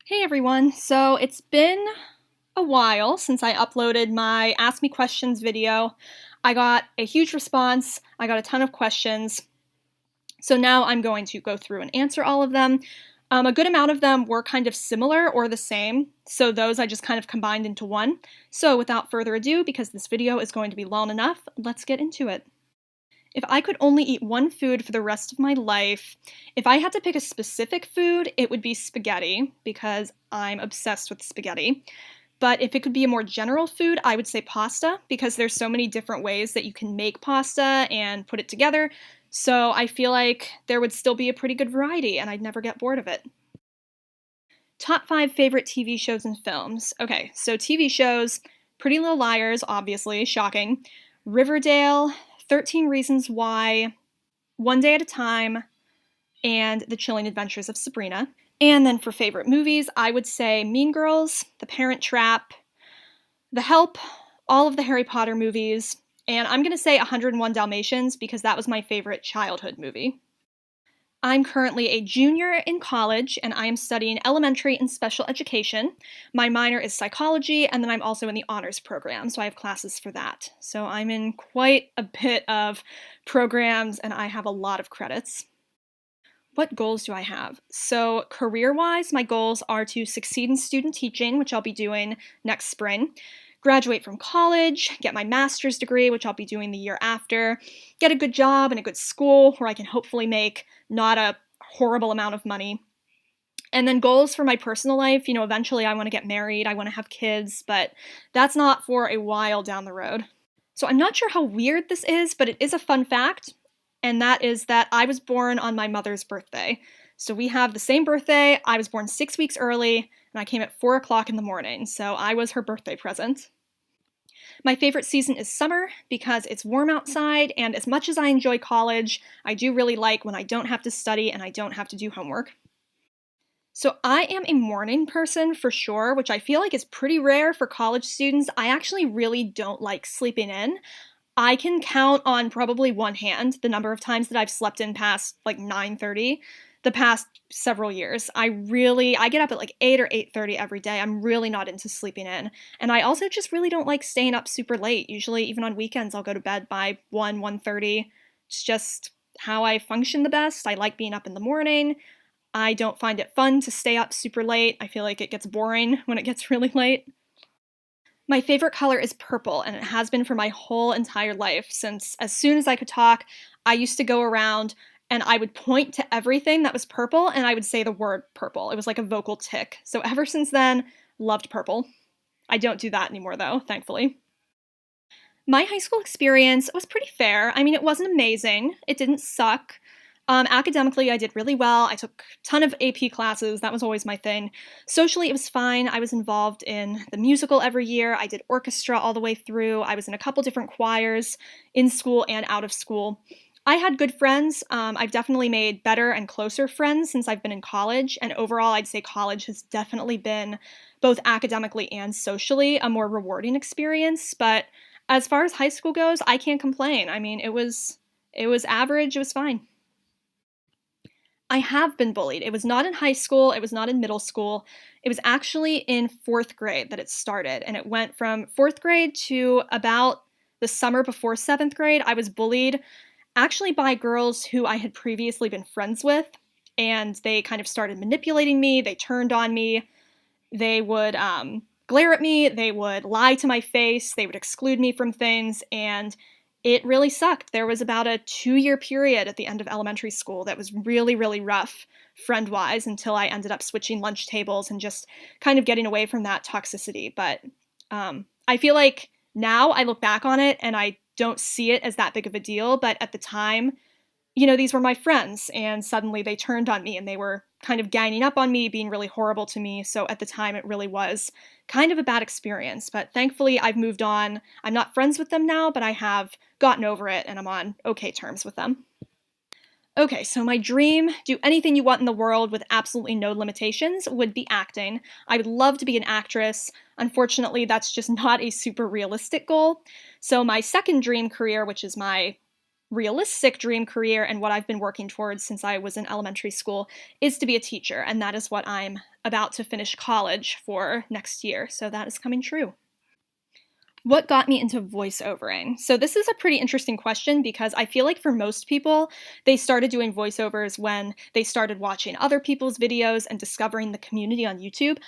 Hey everyone, so it's been a while since I uploaded my Ask Me Questions video. I got a huge response, I got a ton of questions, so now I'm going to go through and answer all of them. A good amount of them were kind of similar or the same, so those I just kind of combined into one. So without further ado, because this video is going to be long enough, let's get into it. If I could only eat one food for the rest of my life, if I had to pick a specific food, it would be spaghetti, because I'm obsessed with spaghetti. But if it could be a more general food, I would say pasta, because there's so many different ways that you can make pasta and put it together. So I feel like there would still be a pretty good variety, and I'd never get bored of it. Top 5 favorite TV shows and films. Okay, so TV shows Pretty Little Liars, obviously, shocking. Riverdale, 13 Reasons Why, One Day at a Time, and The Chilling Adventures of Sabrina. And then for favorite movies, I would say Mean Girls, The Parent Trap, The Help, all of the Harry Potter movies, and I'm going to say 101 Dalmatians because that was my favorite childhood movie. I'm currently a junior in college and I am studying elementary and special education. My minor is psychology, and then I'm also in the honors program, so I have classes for that. So I'm in quite a bit of programs and I have a lot of credits. What goals do I have? So, career wise, my goals are to succeed in student teaching, which I'll be doing next spring, graduate from college, get my master's degree, which I'll be doing the year after, get a good job in a good school where I can hopefully make not a horrible amount of money. And then goals for my personal life, eventually I want to get married, I want to have kids, but that's not for a while down the road. So I'm not sure how weird this is, but it is a fun fact, and that is that I was born on my mother's birthday. So we have the same birthday. I was born 6 weeks early, and I came at 4 o'clock in the morning, so I was her birthday present. My favorite season is summer because it's warm outside, and as much as I enjoy college, I do really like when I don't have to study and I don't have to do homework. So I am a morning person for sure, which I feel like is pretty rare for college students. I actually really don't like sleeping in. I can count on probably one hand the number of times that I've slept in past like 9:30 the past several years. I get up at like 8 or 8:30 every day. I'm really not into sleeping in. And I also just really don't like staying up super late. Usually even on weekends I'll go to bed by 1:30. It's just how I function the best. I like being up in the morning. I don't find it fun to stay up super late. I feel like it gets boring when it gets really late. My favorite color is purple, and it has been for my whole entire life. Since as soon as I could talk, I used to go around and I would point to everything that was purple and I would say the word purple. It was like a vocal tick. So ever since then, loved purple. I don't do that anymore though, thankfully. My high school experience was pretty fair. I mean, it wasn't amazing. It didn't suck. Academically, I did really well. I took a ton of AP classes. That was always my thing. Socially, it was fine. I was involved in the musical every year. I did orchestra all the way through. I was in a couple different choirs in school and out of school. I had good friends. I've definitely made better and closer friends since I've been in college. And overall, I'd say college has definitely been, both academically and socially, a more rewarding experience. But as far as high school goes, I can't complain. I mean, it was average. It was fine. I have been bullied. It was not in high school, it was not in middle school. It was actually in 4th grade that it started, and it went from 4th grade to about the summer before 7th grade. I was bullied actually by girls who I had previously been friends with, and they kind of started manipulating me, they turned on me, they would glare at me, they would lie to my face, they would exclude me from things, and it really sucked. There was about a 2-year period at the end of elementary school that was really, really rough friend wise until I ended up switching lunch tables and just kind of getting away from that toxicity. But I feel like now I look back on it and I don't see it as that big of a deal. But at the time, these were my friends, and suddenly they turned on me and they were kind of ganging up on me, being really horrible to me. So at the time, it really was kind of a bad experience. But thankfully, I've moved on. I'm not friends with them now, but I have gotten over it and I'm on okay terms with them. Okay, so my dream, do anything you want in the world with absolutely no limitations, would be acting. I would love to be an actress. Unfortunately, that's just not a super realistic goal. So my second dream career, which is my realistic dream career and what I've been working towards since I was in elementary school, is to be a teacher, and that is what I'm about to finish college for next year, so that is coming true. What got me into voiceovering? So, this is a pretty interesting question because I feel like for most people, they started doing voiceovers when they started watching other people's videos and discovering the community on YouTube.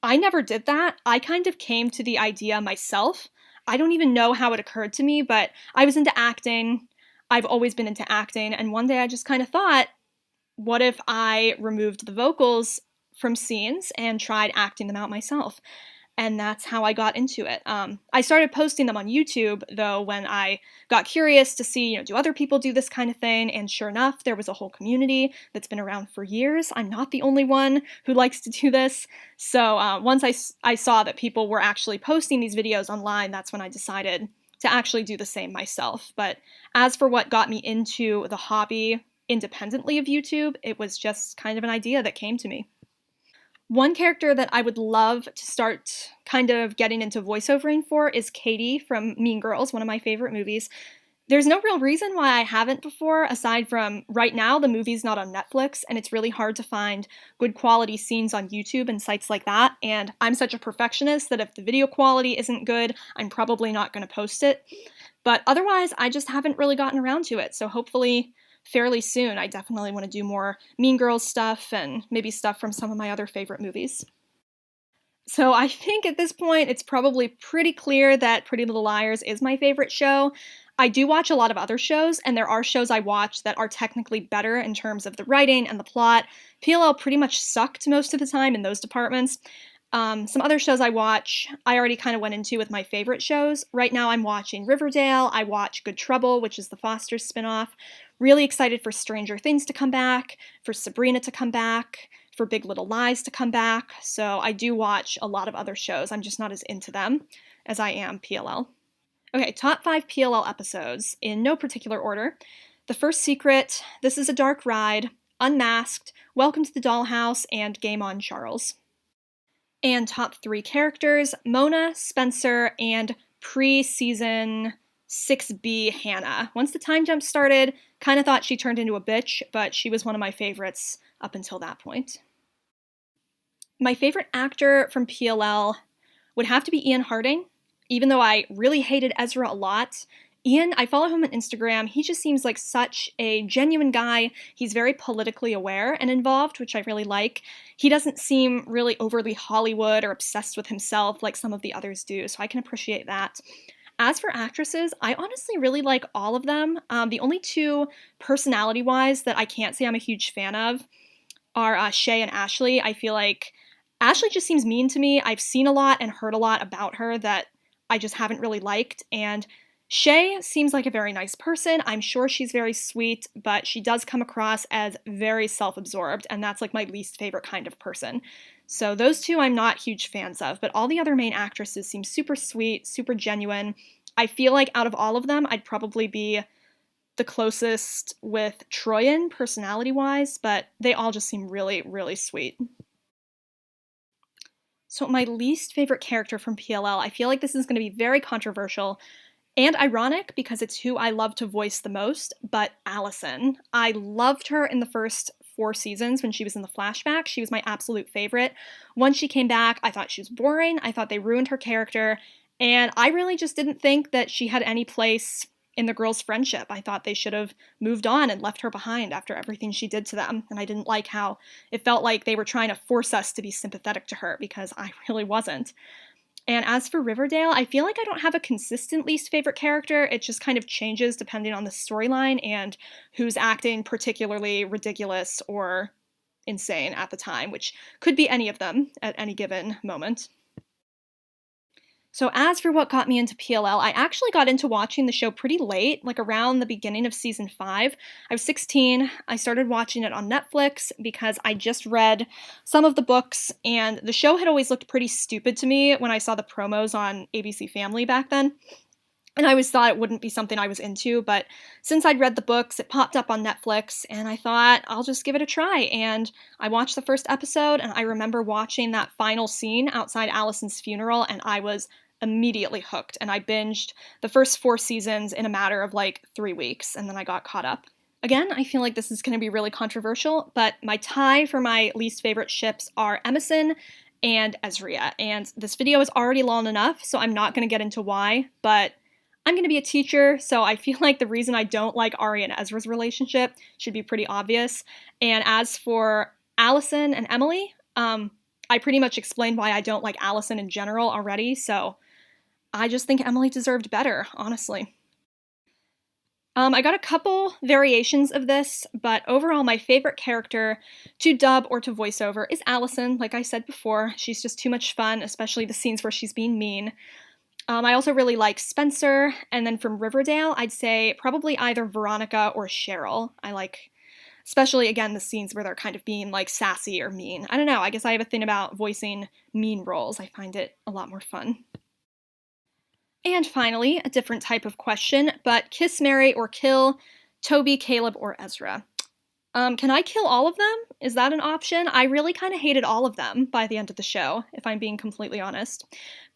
I never did that. I kind of came to the idea myself. I don't even know how it occurred to me, but I was into acting. I've always been into acting. And one day I just kind of thought, what if I removed the vocals from scenes and tried acting them out myself? And that's how I got into it. I started posting them on YouTube, though, when I got curious to see, do other people do this kind of thing? And sure enough, there was a whole community that's been around for years. I'm not the only one who likes to do this. So once I saw that people were actually posting these videos online, that's when I decided to actually do the same myself. But as for what got me into the hobby independently of YouTube, it was just kind of an idea that came to me. One character that I would love to start kind of getting into voiceovering for is Katie from Mean Girls, one of my favorite movies. There's no real reason why I haven't before, aside from right now the movie's not on Netflix, and it's really hard to find good quality scenes on YouTube and sites like that, and I'm such a perfectionist that if the video quality isn't good, I'm probably not going to post it. But otherwise, I just haven't really gotten around to it, so hopefully fairly soon. I definitely want to do more Mean Girls stuff and maybe stuff from some of my other favorite movies. So I think at this point it's probably pretty clear that Pretty Little Liars is my favorite show. I do watch a lot of other shows, and there are shows I watch that are technically better in terms of the writing and the plot. PLL pretty much sucked most of the time in those departments. Some other shows I watch, I already kind of went into with my favorite shows. Right now I'm watching Riverdale, I watch Good Trouble, which is the Fosters spinoff. Really excited for Stranger Things to come back, for Sabrina to come back, for Big Little Lies to come back. So I do watch a lot of other shows, I'm just not as into them as I am PLL. Okay, top 5 PLL episodes, in no particular order. The First Secret, This Is a Dark Ride, Unmasked, Welcome to the Dollhouse, and Game On Charles. And top 3 characters, Mona, Spencer, and pre-season 6B Hannah. Once the time jump started, kind of thought she turned into a bitch, but she was one of my favorites up until that point. My favorite actor from PLL would have to be Ian Harding. Even though I really hated Ezra a lot, Ian, I follow him on Instagram. He just seems like such a genuine guy. He's very politically aware and involved, which I really like. He doesn't seem really overly Hollywood or obsessed with himself like some of the others do, so I can appreciate that. As for actresses, I honestly really like all of them. The only 2 personality-wise that I can't say I'm a huge fan of are Shay and Ashley. I feel like Ashley just seems mean to me. I've seen a lot and heard a lot about her that I just haven't really liked, and Shay seems like a very nice person. I'm sure she's very sweet, but she does come across as very self-absorbed, and that's like my least favorite kind of person. So those 2 I'm not huge fans of, but all the other main actresses seem super sweet, super genuine. I feel like out of all of them, I'd probably be the closest with Troyan personality-wise, but they all just seem really, really sweet. So my least favorite character from PLL, I feel like this is going to be very controversial and ironic because it's who I love to voice the most, but Allison. I loved her in the first 4 seasons when she was in the flashback. She was my absolute favorite. Once she came back, I thought she was boring. I thought they ruined her character, and I really just didn't think that she had any place in the girls' friendship. I thought they should have moved on and left her behind after everything she did to them, and I didn't like how it felt like they were trying to force us to be sympathetic to her because I really wasn't. And as for Riverdale, I feel like I don't have a consistent least favorite character. It just kind of changes depending on the storyline and who's acting particularly ridiculous or insane at the time, which could be any of them at any given moment. So as for what got me into PLL, I actually got into watching the show pretty late, like around the beginning of season 5. I was 16. I started watching it on Netflix because I just read some of the books, and the show had always looked pretty stupid to me when I saw the promos on ABC Family back then. And I always thought it wouldn't be something I was into, but since I'd read the books, it popped up on Netflix, and I thought, I'll just give it a try. And I watched the first episode, and I remember watching that final scene outside Allison's funeral, and I was immediately hooked. And I binged the first 4 seasons in a matter of like 3 weeks, and then I got caught up. Again, I feel like this is going to be really controversial, but my tie for my least favorite ships are Emison and Ezria. And this video is already long enough, so I'm not going to get into why, but I'm going to be a teacher, so I feel like the reason I don't like Ari and Ezra's relationship should be pretty obvious. And as for Allison and Emily, I pretty much explained why I don't like Allison in general already, so I just think Emily deserved better, honestly. I got a couple variations of this, but overall, my favorite character to dub or to voiceover is Allison. Like I said before, she's just too much fun, especially the scenes where she's being mean. I also really like Spencer, and then from Riverdale, I'd say probably either Veronica or Cheryl. I like, especially again, the scenes where they're kind of being like sassy or mean. I don't know, I guess I have a thing about voicing mean roles. I find it a lot more fun. And finally, a different type of question, but kiss, marry, or kill Toby, Caleb, or Ezra. Can I kill all of them? Is that an option? I really kind of hated all of them by the end of the show, if I'm being completely honest.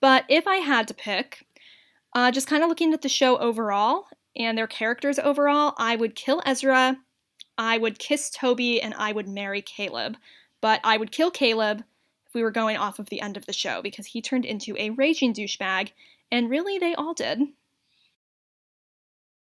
But if I had to pick, just kind of looking at the show overall and their characters overall, I would kill Ezra, I would kiss Toby, and I would marry Caleb. But I would kill Caleb if we were going off of the end of the show because he turned into a raging douchebag, and really they all did.